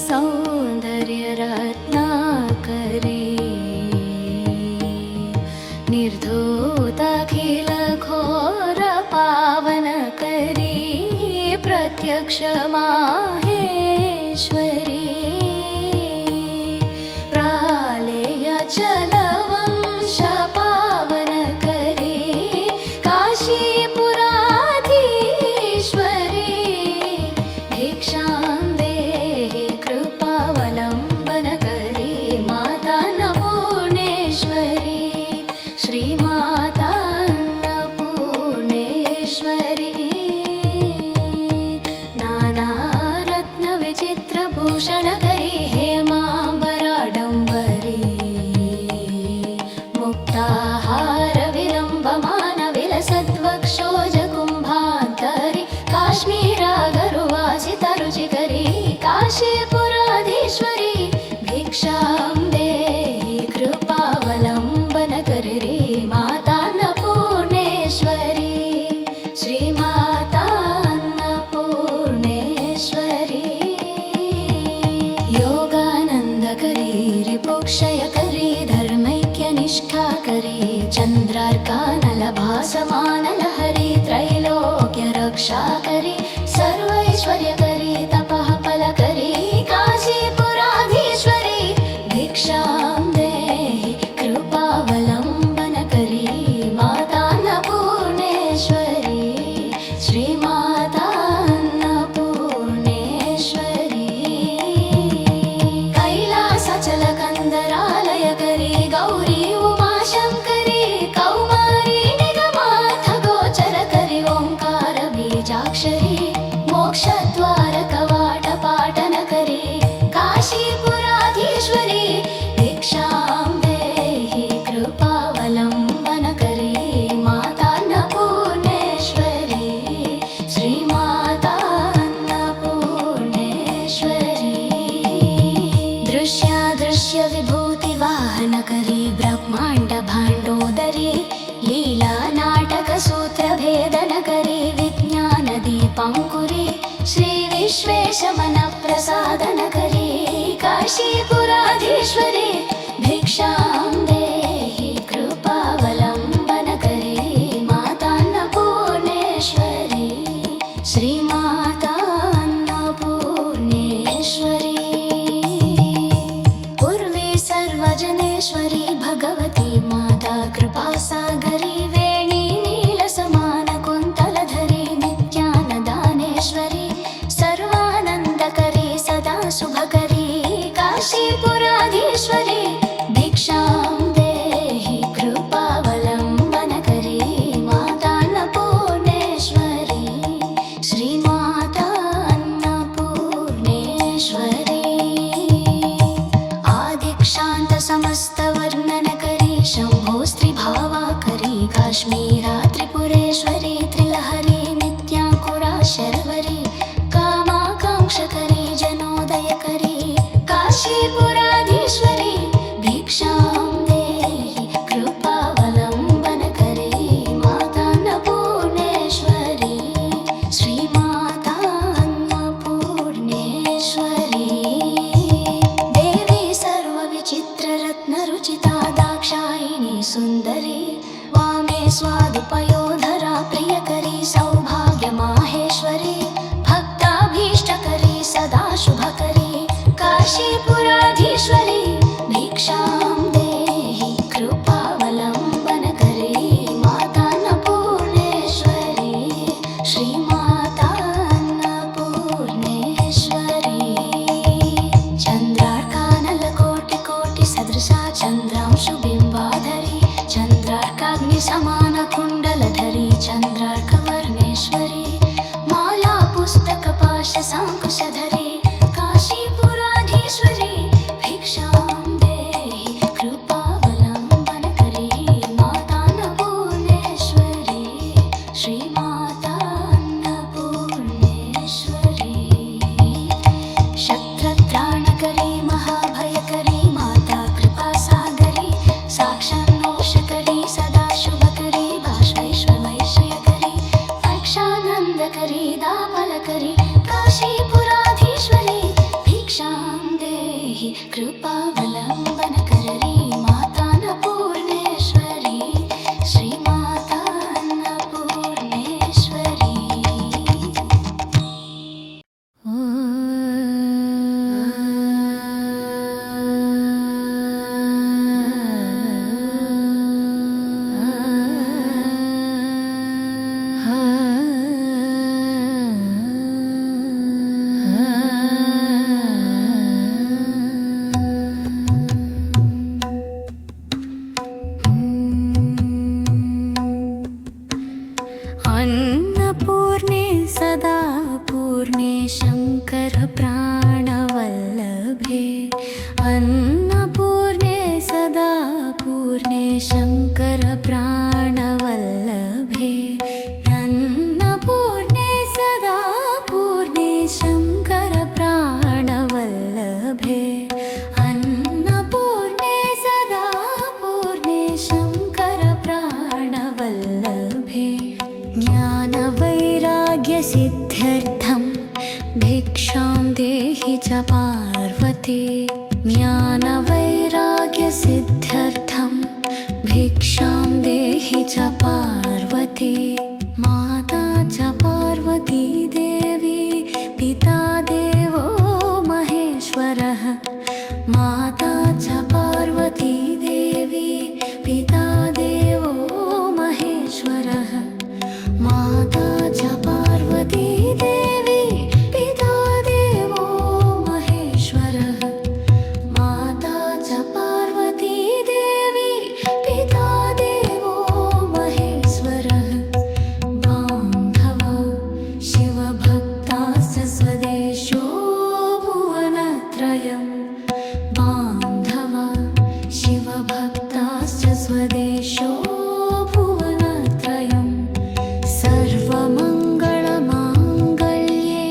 सौन्दर्यरत्नाकरी निर्धूताखिल घोर पावनकरी प्रत्यक्ष माहेश्वरी प्रालेय चलवंश पावनकरी काशीपुराधीश्वरी भिक्षां देहि कृपावलम्बनकरी माता अन्नपूर्णेश्वरी श्रीमाता अन्नपूर्णेश्वरी नानारत्नविचित्रभूषणकरी हेमाम्बराडम्बरी मुक्ताहारविलम्बमानविलसद्वक्षोजकुम्भान्तरि काश्मीरागरुवासितरुचिकरी काशीपुराधीश्वरी भिक्षां देहि कृपावलम्बनकरी माता अन्नपूर्णेश्वरी श्रीमाता अन्नपूर्णेश्वरी योगानन्दकरी रिपुक्षयकरी धर्मैक्यनिष्ठाकरी चन्द्रार्कानलभासमानलहरी त्रैलोक्यरक्षाकरी सर्वैश्वर्यकरी तपः फलकरी काशीपुराधीश्वरी भिक्षां देहि कृपावलम्बनकरी माता अन्नपूर्णेश्वरी श्रीमाता अन्नपूर्णेश्वरी कैलासचलकन्दरालयकरी गौरी उमाशङ्करी कौमारी निगमार्थगोचरकरी ओङ्कारबीजाक्षरी मोक्षद्वारकवाटपाटनकरी काशीपुराधीश्वरी भिक्षां देहि कृपावलम्बनकरी माता अन्नपूर्णेश्वरी श्रीमाता अन्नपूर्णेश्वरी दृश्यादृश्यविभूतिवाहनकरी ब्रह्माण्डभाण्डोदरी लीलानाटकसूत्रभेदनकरी विज्ञानदीपाङ्कुरी श्रीविश्वेशमनप्रसादनकरी काशीपुराधीश्वरी भिक्षां देहि कृपावलम्बनकरी माता अन्नपूर्णेश्वरी श्रीमाता अन्नपूर्णेश्वरी पूर्वी सर्वजनेश्वरी भगवती माता कृपासागरी वेणी नीलसमानकुन्तलधरी नित्यानदानेश्वरी सर्वानन्दकरी सदा शुभकरी काशीपुराधीश्वरी भिक्षां देहि कृपावलम्बनकरी माता अन्नपूर्णेश्वरी श्रीमाता अन्नपूर्णेश्वरी आदिक्षान्तसमस्तवर्णनकरी शम्भोस्त्रिभावाकरी काश्मीरा त्रिपुरेश्वरी त्रिलहरी नित्याङ्कुरा शर्वरी कामाकाङ्क्षकरी जनोदयकरी काशीपुराधीश्वरी भिक्षां देहि कृपावलम्बनकरी माता अन्नपूर्णेश्वरी श्रीमाता अन्नपूर्णेश्वरी देवी सर्वविचित्ररत्नरुचिता दाक्षायिणी सुन्दरी वामे स्वादुपयोधरा प्रियकरी सौभाग्यमाहेश्वरी भक्ताभीष्टकरी सदा शुभकरी काशीपुराधीश्वरी भिक्षां देहि कृपावलम्बनकरी माता अन्नपूर्णेश्वरी श्रीमाता अन्नपूर्णेश्वरी चन्द्रार्कानलकोटिकोटिसदृशा चन्द्रांशुबिम्बाधरी चन्द्रार्काग्निसमानकुण्डलधरी चन्द्रार्कवर्णेश्वरी मालापुस्तकपाशसाङ्कुशधरी काशीपुराधीश्वरी भिक्षां देहि पार्वती ज्ञानवैराग्यसिद्ध्यर्थं भिक्षां देहि च पार्वती माता च पार्वती देवी पिता देवो महेश्वरः माता च पार्वती देवी पिता देवो महेश्वरः माता च पार्वती देवी पिता देवो महेश्वरः माता च पार्वती देवी पिता देवो महेश्वरः बान्धवा शिवभक्तास्य स्वदेशो भुवनत्रयम् बान्धवा शिवभक्ताश्च स्वदेशो भुवनत्रयम् सर्वमङ्गलमाङ्गल्ये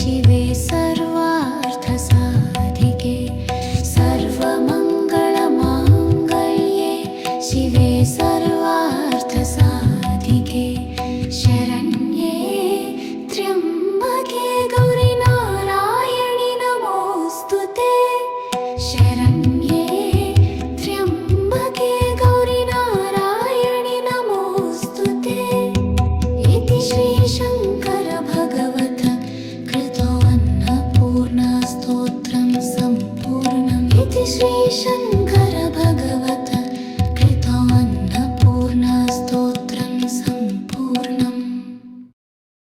शिवे सर्वार्थसाधिके सर्वमङ्गलमाङ्गल्ये शिवे सर्वार्थसाधिके शरण्ये त्र्यम्बके गौरि नारायणि नमोऽस्तु ते शरण्ये त्र्यम्बके गौरि नारायणि नमोऽस्तु ते इति श्रीशङ्करभगवत कृतोऽन्नपूर्णास्तोत्रं सम्पूर्णम् इति श्रीशङ्कर